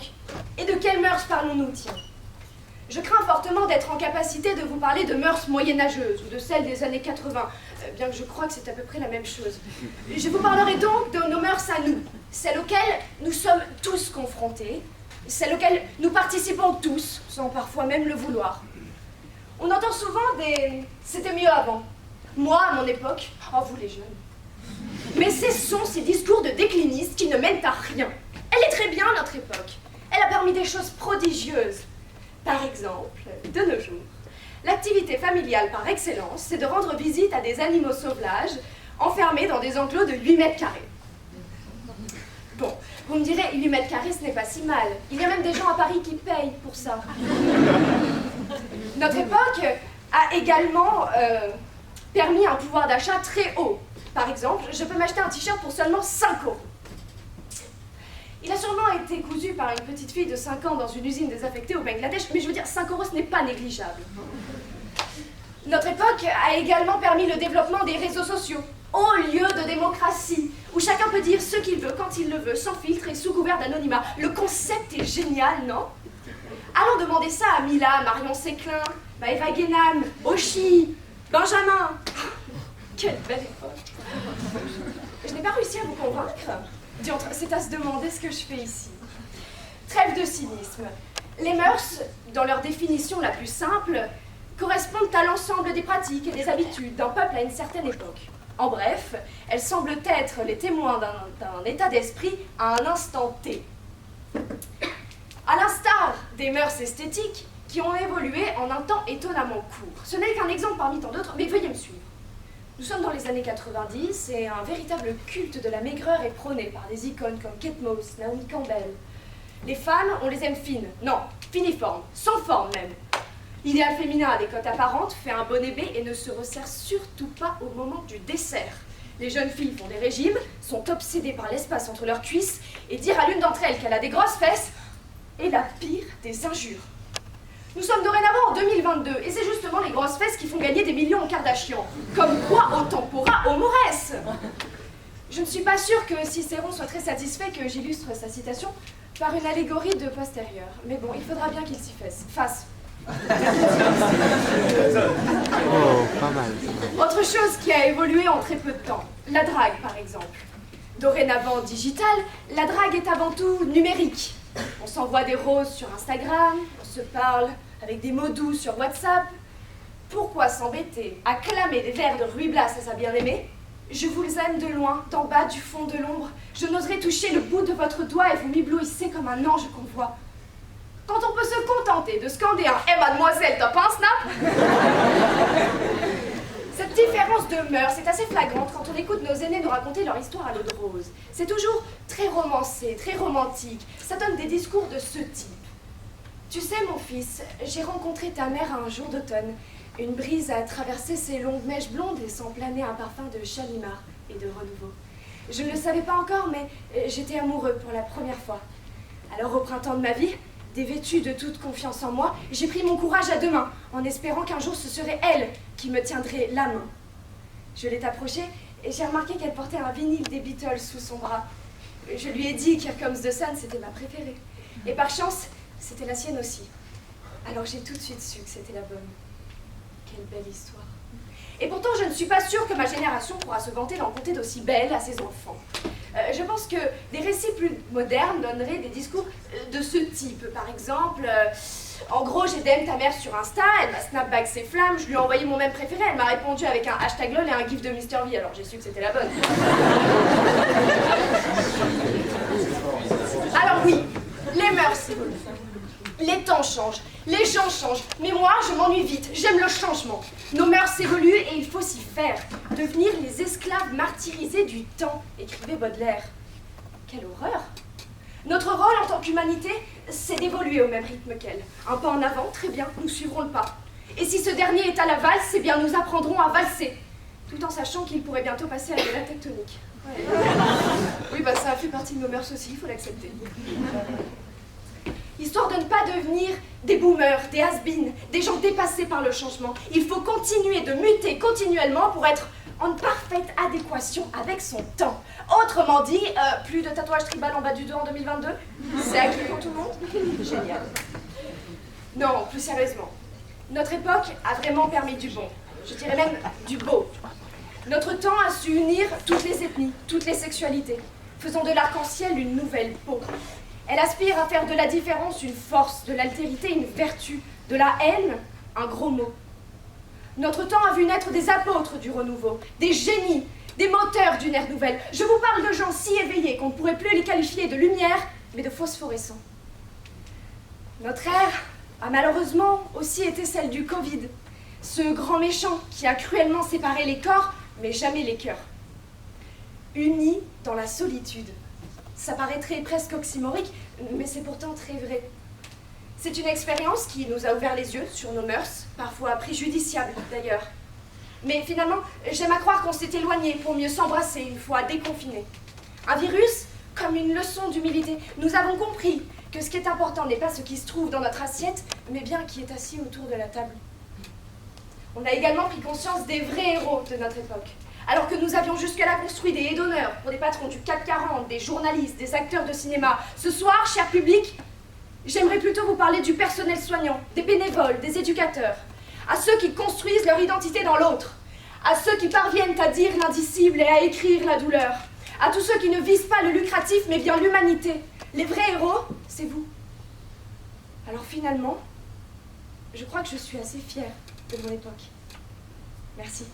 donc? Et de quelles mœurs parlons-nous, tiens? Je crains fortement d'être en capacité de vous parler de mœurs moyenâgeuses ou de celles des années 80, bien que je crois que c'est à peu près la même chose. Je vous parlerai donc de nos mœurs à nous, celles auxquelles nous sommes tous confrontés, celles auxquelles nous participons tous, sans parfois même le vouloir. On entend souvent des « c'était mieux avant ». Moi, à mon époque, oh vous les jeunes. Mais cessons ces discours de déclinistes qui ne mènent à rien. Elle est très bien, notre époque. Elle a permis des choses prodigieuses. Par exemple, de nos jours, l'activité familiale par excellence, c'est de rendre visite à des animaux sauvages enfermés dans des enclos de 8 mètres carrés. Bon, vous me direz, 8 mètres carrés, ce n'est pas si mal. Il y a même des gens à Paris qui payent pour ça. Notre époque a également permis un pouvoir d'achat très haut. Par exemple, je peux m'acheter un t-shirt pour seulement 5 €. Il a sûrement été cousu par une petite fille de 5 ans dans une usine désaffectée au Bangladesh, mais je veux dire, 5 € ce n'est pas négligeable. Notre époque a également permis le développement des réseaux sociaux, haut lieu de démocratie, où chacun peut dire ce qu'il veut, quand il le veut, sans filtre et sous couvert d'anonymat. Le concept est génial, non? Allons demander ça à Mila, Marion Séclin, Maëva Guénam, Oshi, Benjamin. Quelle belle époque! Je n'ai pas réussi à vous convaincre. Diantre, c'est à se demander ce que je fais ici. Trêve de cynisme. Les mœurs, dans leur définition la plus simple, correspondent à l'ensemble des pratiques et des habitudes d'un peuple à une certaine époque. En bref, elles semblent être les témoins d'un état d'esprit à un instant T. À l'instar des mœurs esthétiques qui ont évolué en un temps étonnamment court. Ce n'est qu'un exemple parmi tant d'autres, mais veuillez me suivre. Nous sommes dans les années 90 et un véritable culte de la maigreur est prôné par des icônes comme Kate Moss, Naomi Campbell. Les femmes, on les aime fines, non, finiformes, sans forme même. L'idéal féminin a des côtes apparentes, fait un bon bébé et ne se resserre surtout pas au moment du dessert. Les jeunes filles font des régimes, sont obsédées par l'espace entre leurs cuisses et dire à l'une d'entre elles qu'elle a des grosses fesses est la pire des injures. Nous sommes dorénavant en 2022 et c'est justement les grosses fesses qui font gagner des millions aux Kardashian. Comme quoi au tempora au Morès. Je ne suis pas sûre que Cicéron soit très satisfait que j'illustre sa citation par une allégorie de postérieur. Mais bon, il faudra bien qu'il s'y fasse. Oh, pas mal. Autre chose qui a évolué en très peu de temps, la drague par exemple. Dorénavant digitale, la drague est avant tout numérique. On s'envoie des roses sur Instagram, on se parle avec des mots doux sur WhatsApp. Pourquoi s'embêter à clamer des vers de Ruy Blas à sa bien-aimée? Je vous aime de loin, d'en bas, du fond de l'ombre. Je n'oserais toucher le bout de votre doigt et vous m'éblouissez comme un ange qu'on voit. Quand on peut se contenter de scander un « Hey mademoiselle, t'as pas un snap ?» Cette différence de mœurs est assez flagrante quand on écoute nos aînés nous raconter leur histoire à l'eau de rose. C'est toujours très romancé, très romantique. Ça donne des discours de ce type. Tu sais, mon fils, j'ai rencontré ta mère un jour d'automne. Une brise a traversé ses longues mèches blondes laissant planer un parfum de chalimard et de renouveau. Je ne le savais pas encore, mais j'étais amoureux pour la première fois. Alors au printemps de ma vie, dévêtue de toute confiance en moi, j'ai pris mon courage à deux mains, en espérant qu'un jour ce serait elle qui me tiendrait la main. Je l'ai approchée et j'ai remarqué qu'elle portait un vinyle des Beatles sous son bras. Je lui ai dit qu'Here Comes the Sun, c'était ma préférée. Et par chance, c'était la sienne aussi. Alors j'ai tout de suite su que c'était la bonne. Quelle belle histoire. Et pourtant, je ne suis pas sûre que ma génération pourra se vanter d'en conter d'aussi belles à ses enfants. Je pense que des récits plus modernes donneraient des discours de ce type. Par exemple, en gros, j'ai DM ta mère sur Insta, elle m'a snapback ses flammes, je lui ai envoyé mon même préféré, elle m'a répondu avec un hashtag lol et un gif de Mr V, alors j'ai su que c'était la bonne. Alors oui, les mœurs évoluent. Les temps changent, les gens changent, mais moi, je m'ennuie vite, j'aime le changement. Nos mœurs évoluent et il faut s'y faire. Devenir les esclaves martyrisés du temps, écrivait Baudelaire. Quelle horreur! Notre rôle en tant qu'humanité, c'est d'évoluer au même rythme qu'elle. Un pas en avant, très bien, nous suivrons le pas. Et si ce dernier est à la valse, eh bien nous apprendrons à valser, tout en sachant qu'il pourrait bientôt passer à la guerre tectonique. Ouais. Oui, bah ça a fait partie de nos mœurs aussi, il faut l'accepter. Histoire de ne pas devenir des boomers, des has-beens, des gens dépassés par le changement. Il faut continuer de muter continuellement pour être en parfaite adéquation avec son temps. Autrement dit, plus de tatouages tribal en bas du dos en 2022, c'est acquis pour tout le monde. Génial. Non, plus sérieusement. Notre époque a vraiment permis du bon. Je dirais même du beau. Notre temps a su unir toutes les ethnies, toutes les sexualités, faisant de l'arc-en-ciel une nouvelle peau. Elle aspire à faire de la différence une force, de l'altérité une vertu, de la haine un gros mot. Notre temps a vu naître des apôtres du renouveau, des génies, des moteurs d'une ère nouvelle. Je vous parle de gens si éveillés qu'on ne pourrait plus les qualifier de lumière, mais de phosphorescents. Notre ère a malheureusement aussi été celle du Covid, ce grand méchant qui a cruellement séparé les corps, mais jamais les cœurs. Unis dans la solitude. Ça paraîtrait presque oxymorique, mais c'est pourtant très vrai. C'est une expérience qui nous a ouvert les yeux sur nos mœurs, parfois préjudiciables d'ailleurs. Mais finalement, j'aime à croire qu'on s'est éloigné pour mieux s'embrasser une fois déconfinés. Un virus, comme une leçon d'humilité. Nous avons compris que ce qui est important n'est pas ce qui se trouve dans notre assiette, mais bien qui est assis autour de la table. On a également pris conscience des vrais héros de notre époque. Alors que nous avions jusque-là construit des haies d'honneur pour des patrons du CAC 40, des journalistes, des acteurs de cinéma, ce soir, cher public, j'aimerais plutôt vous parler du personnel soignant, des bénévoles, des éducateurs, à ceux qui construisent leur identité dans l'autre, à ceux qui parviennent à dire l'indicible et à écrire la douleur, à tous ceux qui ne visent pas le lucratif mais bien l'humanité. Les vrais héros, c'est vous. Alors finalement, je crois que je suis assez fière de mon époque. Merci.